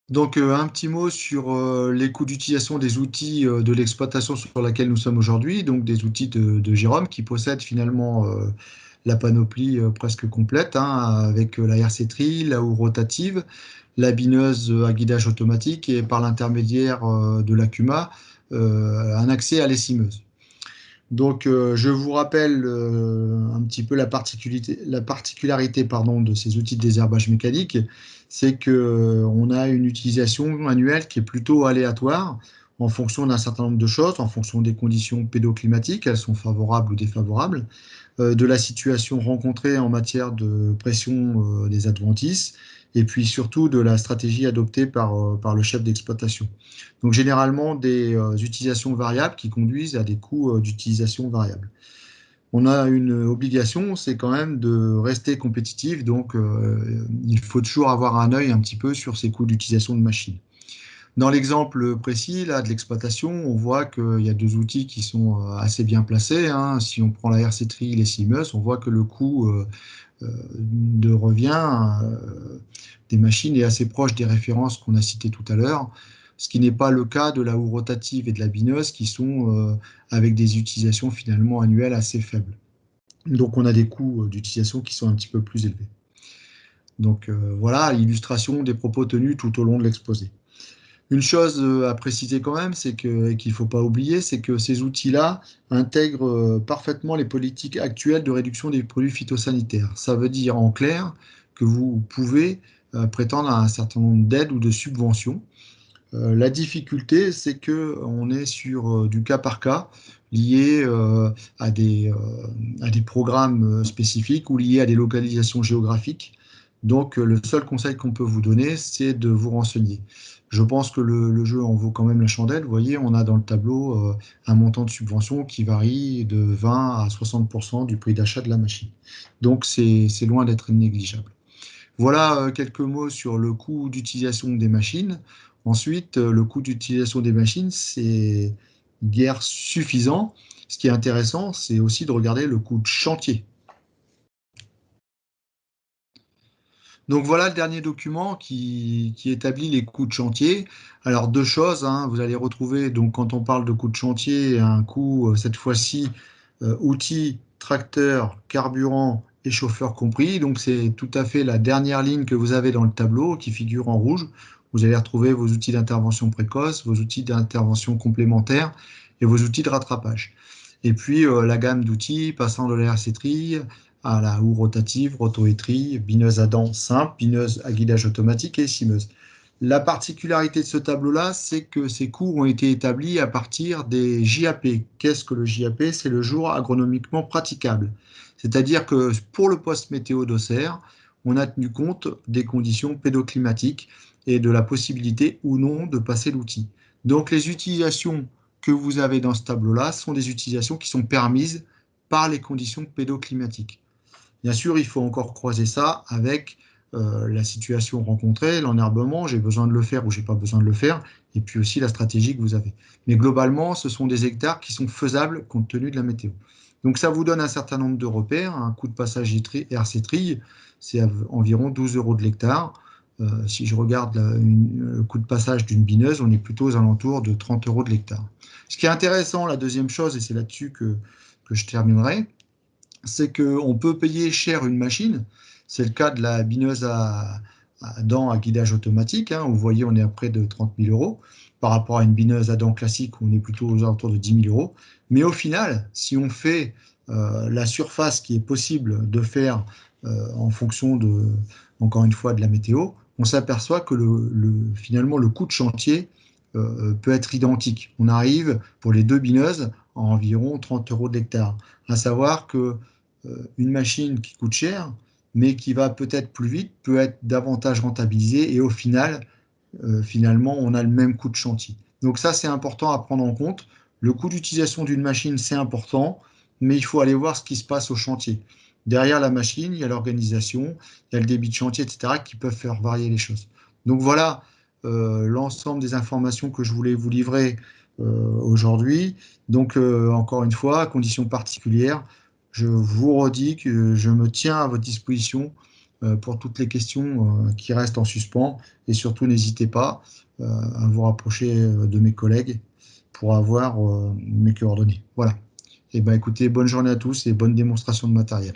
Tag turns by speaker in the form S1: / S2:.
S1: Donc, un petit mot sur les coûts d'utilisation des outils de l'exploitation sur laquelle nous sommes aujourd'hui, donc des outils de Jérôme qui possèdent finalement la panoplie presque complète, hein, avec la RC-Tri, la houe rotative, la bineuse à guidage automatique et par l'intermédiaire de l'Acuma, un accès à l'essimeuse. Donc, je vous rappelle un petit peu la particularité pardon, de ces outils de désherbage mécanique, c'est qu'on a une utilisation annuelle qui est plutôt aléatoire en fonction d'un certain nombre de choses, en fonction des conditions pédoclimatiques, elles sont favorables ou défavorables, de la situation rencontrée en matière de pression des adventices, et puis surtout de la stratégie adoptée par le chef d'exploitation. Donc généralement des utilisations variables qui conduisent à des coûts d'utilisation variables. On a une obligation, c'est quand même de rester compétitif, donc il faut toujours avoir un œil un petit peu sur ces coûts d'utilisation de machines. Dans l'exemple précis là, de l'exploitation, on voit qu'il y a deux outils qui sont assez bien placés, hein. Si on prend la RC-Tri et les Siemens, on voit que le coût de revient des machines est assez proche des références qu'on a citées tout à l'heure, ce qui n'est pas le cas de la houe rotative et de la bineuse qui sont avec des utilisations finalement annuelles assez faibles. Donc on a des coûts d'utilisation qui sont un petit peu plus élevés. Donc voilà l'illustration des propos tenus tout au long de l'exposé. Une chose à préciser quand même, c'est que, et qu'il ne faut pas oublier, c'est que ces outils-là intègrent parfaitement les politiques actuelles de réduction des produits phytosanitaires. Ça veut dire en clair que vous pouvez prétendre à un certain nombre d'aides ou de subventions. La difficulté, c'est que on est sur du cas par cas, lié à des programmes spécifiques ou liés à des localisations géographiques. Donc, le seul conseil qu'on peut vous donner, c'est de vous renseigner. Je pense que le jeu en vaut quand même la chandelle. Vous voyez, on a dans le tableau un montant de subvention qui varie de 20 à 60% du prix d'achat de la machine. Donc, c'est loin d'être négligeable. Voilà quelques mots sur le coût d'utilisation des machines. Ensuite, le coût d'utilisation des machines, c'est guère suffisant. Ce qui est intéressant, c'est aussi de regarder le coût de chantier. Donc voilà le dernier document qui établit les coûts de chantier. Alors deux choses, hein, vous allez retrouver, donc quand on parle de coût de chantier, un coût, cette fois-ci, outils, tracteurs, carburant et chauffeur compris. Donc c'est tout à fait la dernière ligne que vous avez dans le tableau qui figure en rouge. Vous allez retrouver vos outils d'intervention précoce, vos outils d'intervention complémentaire et vos outils de rattrapage. Et puis la gamme d'outils passant de la RC-Tri à la houe rotative, rotoétrie, bineuse à dents simple, bineuse à guidage automatique et simeuse. La particularité de ce tableau-là, c'est que ces cours ont été établis à partir des JAP. Qu'est-ce que le JAP? C'est le jour agronomiquement praticable. C'est-à-dire que pour le poste météo d'Auxerre, on a tenu compte des conditions pédoclimatiques et de la possibilité ou non de passer l'outil. Donc les utilisations que vous avez dans ce tableau-là sont des utilisations qui sont permises par les conditions pédoclimatiques. Bien sûr, il faut encore croiser ça avec la situation rencontrée, l'enherbement, j'ai besoin de le faire ou j'ai pas besoin de le faire, et puis aussi la stratégie que vous avez. Mais globalement, ce sont des hectares qui sont faisables compte tenu de la météo. Donc ça vous donne un certain nombre de repères, un coût de passage RC Tri, c'est environ 12 euros de l'hectare. Si je regarde le coût de passage d'une bineuse, on est plutôt aux alentours de 30 euros de l'hectare. Ce qui est intéressant, la deuxième chose, et c'est là-dessus que je terminerai, c'est qu'on peut payer cher une machine. C'est le cas de la bineuse à dents à guidage automatique, hein. Vous voyez, on est à près de 30 000 euros par rapport à une bineuse à dents classique où on est plutôt aux alentours de 10 000 euros. Mais au final, si on fait la surface qui est possible de faire en fonction de, encore une fois, de la météo, on s'aperçoit que finalement le coût de chantier peut être identique. On arrive pour les deux bineuses à environ 30 euros de l'hectare. À savoir que une machine qui coûte cher, mais qui va peut-être plus vite, peut être davantage rentabilisée et au final, finalement, on a le même coût de chantier. Donc ça, c'est important à prendre en compte. Le coût d'utilisation d'une machine, c'est important, mais il faut aller voir ce qui se passe au chantier. Derrière la machine, il y a l'organisation, il y a le débit de chantier, etc., qui peuvent faire varier les choses. Donc voilà l'ensemble des informations que je voulais vous livrer aujourd'hui. Donc encore une fois, à conditions particulières, je vous redis que je me tiens à votre disposition pour toutes les questions qui restent en suspens. Et surtout, n'hésitez pas à vous rapprocher de mes collègues pour avoir mes coordonnées. Voilà. Et ben, écoutez, bonne journée à tous et bonne démonstration de matériel.